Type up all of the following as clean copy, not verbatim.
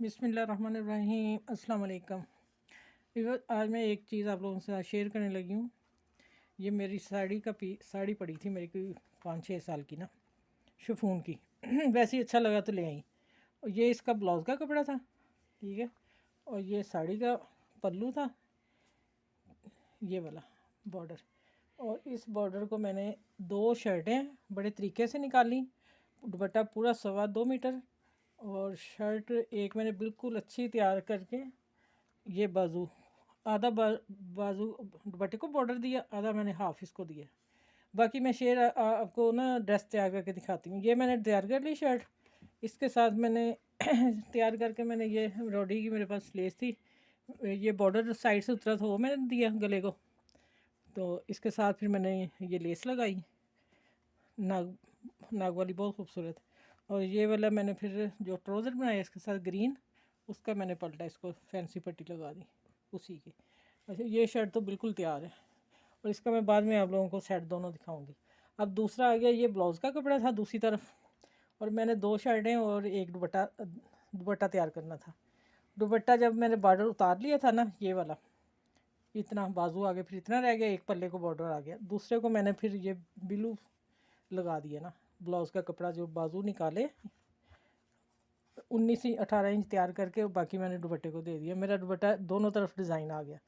बिस्मिल्लाहिर्रहमानिर्रहीम अस्सलाम वालेकुम। आज मैं एक चीज़ आप लोगों से शेयर करने लगी हूँ। ये मेरी साड़ी पड़ी थी मेरी कोई 5-6 साल की ना, शिफॉन की वैसे ही अच्छा लगा तो ले आई। और ये इसका ब्लाउज़ का कपड़ा था, ठीक है। और ये साड़ी का पल्लू था, ये वाला बॉर्डर। और इस बॉर्डर को मैंने 2 शर्टें बड़े तरीके से निकाली। दुपट्टा पूरा 2.25 मीटर और शर्ट एक मैंने बिल्कुल अच्छी तैयार करके ये बाजू आधा बाजू दुपट्टे को बॉर्डर दिया, आधा मैंने हाफ इसको दिया। बाकी मैं आपको ना ड्रेस तैयार करके दिखाती हूँ। ये मैंने तैयार कर ली शर्ट, इसके साथ मैंने तैयार करके मैंने ये एम्ब्रॉयडरी की मेरे पास लेस थी, ये बॉर्डर साइड से उतरा था वो मैंने दिया गले को। तो इसके साथ फिर मैंने ये लेस लगाई नाग वाली, बहुत खूबसूरत। और ये वाला मैंने फिर जो ट्राउज़र बनाया इसके साथ ग्रीन, उसका मैंने पलटा, इसको फैंसी पट्टी लगा दी उसी की। अच्छा, ये शर्ट तो बिल्कुल तैयार है और इसका मैं बाद में आप लोगों को सेट दोनों दिखाऊंगी। अब दूसरा आ गया, ये ब्लाउज़ का कपड़ा था दूसरी तरफ, और मैंने 2 शर्टें और एक दुपट्टा तैयार करना था। दुपट्टा जब मैंने बॉर्डर उतार लिया था ना, ये वाला इतना बाजू आगे फिर इतना रह गया, एक पल्ले को बॉर्डर आ गया, दूसरे को मैंने फिर ये ब्लू लगा दिया ना। ब्लाउज़ का कपड़ा जो बाजू निकाले 19-18 इंच तैयार करके, बाकी मैंने दुपट्टे को दे दिया। मेरा दुपट्टा दोनों तरफ डिज़ाइन आ गया।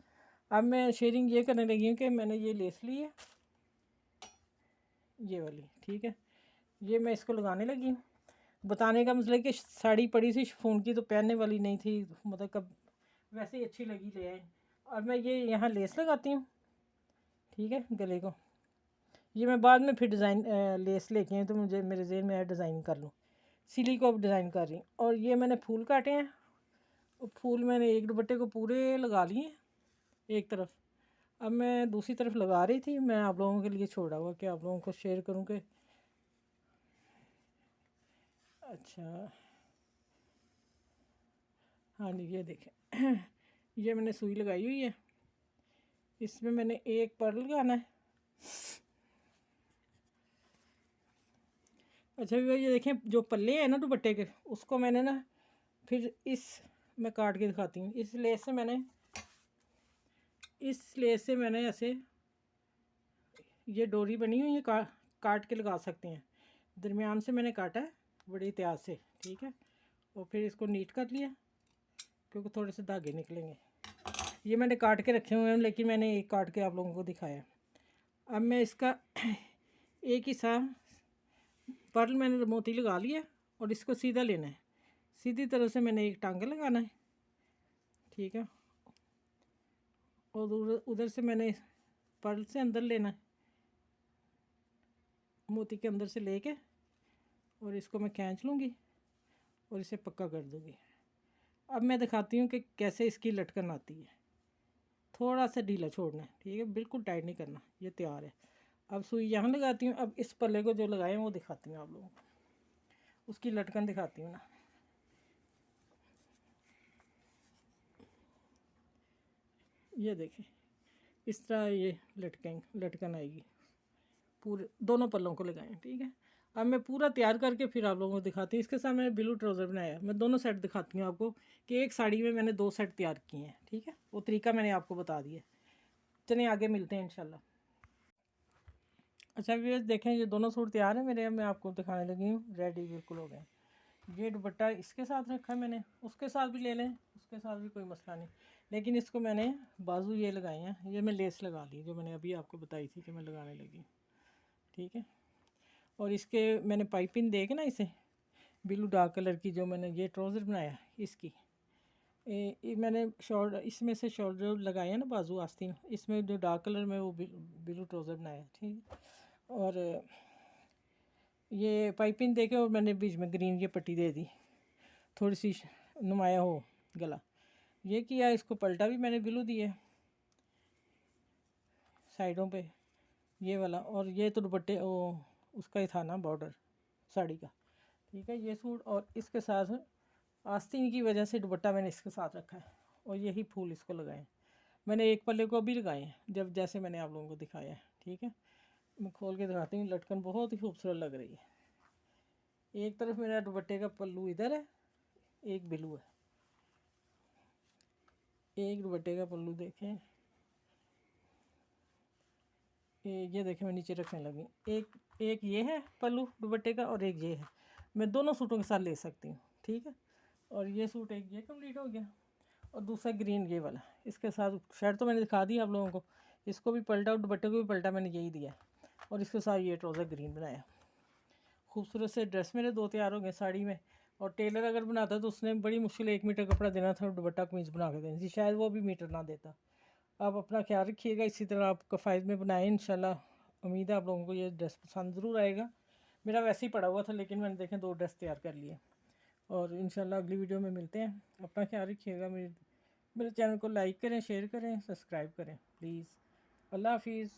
अब मैं शेयरिंग ये करने लगी हूँ कि मैंने ये लेस ली है, ये वाली, ठीक है। ये मैं इसको लगाने लगी हूँ। बताने का मतलब कि साड़ी पड़ी थी शिफॉन की, तो पहनने वाली नहीं थी, मतलब कब वैसे ही अच्छी लगी ले आए। और मैं ये यहाँ लेस लगाती हूँ, ठीक है, गले को। ये मैं बाद में फिर डिज़ाइन लेस लेके आई तो मुझे मेरे जेहन में डिज़ाइन कर लूँ, सिली को अब डिज़ाइन कर रही हूँ। और ये मैंने फूल काटे हैं, फूल मैंने एक दुपट्टे को पूरे लगा लिए एक तरफ। अब मैं दूसरी तरफ लगा रही थी, मैं आप लोगों के लिए छोड़ा हुआ कि आप लोगों को शेयर करूँ कि अच्छा, हाँ जी, ये देखें ये मैंने सुई लगाई हुई है, इसमें मैंने एक पर्ल लगाना है। अच्छा ये देखें, जो पल्ले हैं ना दुपट्टे के, उसको मैंने ना फिर मैं काट के दिखाती हूँ। इस लेस से मैंने ऐसे ये डोरी बनी हुई है, काट के लगा सकते हैं। दरमियान से मैंने काटा है बड़ी एहतियात से, ठीक है। और फिर इसको नीट कर लिया क्योंकि थोड़े से धागे निकलेंगे। ये मैंने काट के रखे हुए हैं, लेकिन मैंने एक काट के आप लोगों को दिखाया। अब मैं इसका एक हिस्सा पर्ल मैंने मोती लगा लिया और इसको सीधा लेना है, सीधी तरह से मैंने एक टांगा लगाना है, ठीक है। और उधर से मैंने पर्ल से अंदर लेना है, मोती के अंदर से लेके, और इसको मैं खींच लूँगी और इसे पक्का कर दूँगी। अब मैं दिखाती हूँ कि कैसे इसकी लटकन आती है। थोड़ा सा ढीला छोड़ना है, ठीक है, बिल्कुल टाइट नहीं करना। ये तैयार है। अब सुई यहाँ लगाती हूँ। अब इस पल्ले को जो लगाए हैं वो दिखाती हूँ आप लोगों को, उसकी लटकन दिखाती हूँ ना। ये देखें, इस तरह ये लटकन आएगी, पूरे दोनों पल्लों को लगाएं, ठीक है। अब मैं पूरा तैयार करके फिर आप लोगों को दिखाती हूँ। इसके साथ मैंने ब्लू ट्राउज़र बनाया, मैं दोनों सेट दिखाती हूँ आपको कि एक साड़ी में मैंने 2 सेट तैयार किए हैं, ठीक है। वो तरीका मैंने आपको बता दिया। चलिए आगे मिलते हैं इंशाल्लाह। अच्छा व्यूअर्स देखें, ये दोनों सूट तैयार है मेरे, मैं आपको दिखाने लगी हूँ, रेडी बिल्कुल हो गए। ये दुपट्टा इसके साथ रखा है मैंने, उसके साथ भी ले लें, उसके साथ भी कोई मसला नहीं, लेकिन इसको मैंने बाजू ये लगाए हैं। ये मैं लेस लगा ली जो मैंने अभी आपको बताई थी कि मैं लगाने लगी, ठीक है। और इसके मैंने पाइपिंग दे के ना इसे ब्लू डार्क कलर की, जो मैंने ये ट्राउज़र बनाया इसकी मैंने शॉर्ट इसमें से शोल्डर लगाए हैं ना, बाजू आस्तीन, इसमें जो डार्क कलर में वो ब्लू ट्राउज़र बनाया, ठीक। और ये पाइपिंग दे के और मैंने बीच में ग्रीन की पट्टी दे दी, थोड़ी सी नुमाया हो गला, ये किया। इसको पलटा भी मैंने ब्लू दिया साइडों पे, ये वाला। और ये तो दुपट्टे उसका ही था ना बॉर्डर साड़ी का, ठीक है, ये सूट। और इसके साथ आस्तीन की वजह से दुपट्टा मैंने इसके साथ रखा है, और यही फूल इसको लगाए मैंने। एक पल्ले को अभी लगाए हैं जब जैसे मैंने आप लोगों को दिखाया है, ठीक है। मैं खोल के दिखाती हूँ, लटकन बहुत ही खूबसूरत लग रही है। एक तरफ मेरा दुपट्टे का पल्लू इधर है, एक ब्लू है, एक दुपट्टे का पल्लू देखें, ये देखें मैं नीचे रखने लगी। एक ये है पल्लू दुपट्टे का और एक ये है। मैं दोनों सूटों के साथ ले सकती हूँ, ठीक है। और ये सूट एक ये कंप्लीट हो गया और दूसरा ग्रीन ये वाला इसके साथ। शर्ट तो मैंने दिखा दी आप लोगों को, इसको भी पलटा और दुपट्टे को भी पलटा मैंने यही दिया और इसके साथ ये ट्राउज़र ग्रीन बनाया। खूबसूरत से ड्रेस मेरे दो तैयार हो गए साड़ी में। और टेलर अगर बनाता तो उसने बड़ी मुश्किल 1 मीटर कपड़ा देना था और दुपट्टा कमीज़ बना के देनी थी, शायद वो भी मीटर ना देता। आप अपना ख्याल रखिएगा, इसी तरह आप कफ़ायद में बनाएं इंशाल्लाह। उम्मीद है आप लोगों को ये ड्रेस पसंद ज़रूर आएगा। मेरा वैसे ही पड़ा हुआ था लेकिन मैंने देखें 2 ड्रेस तैयार कर लिए। और इंशाल्लाह अगली वीडियो में मिलते हैं। अपना ख्याल रखिएगा। मेरे चैनल को लाइक करें, शेयर करें, सब्सक्राइब करें प्लीज़। अल्लाह हाफिज़।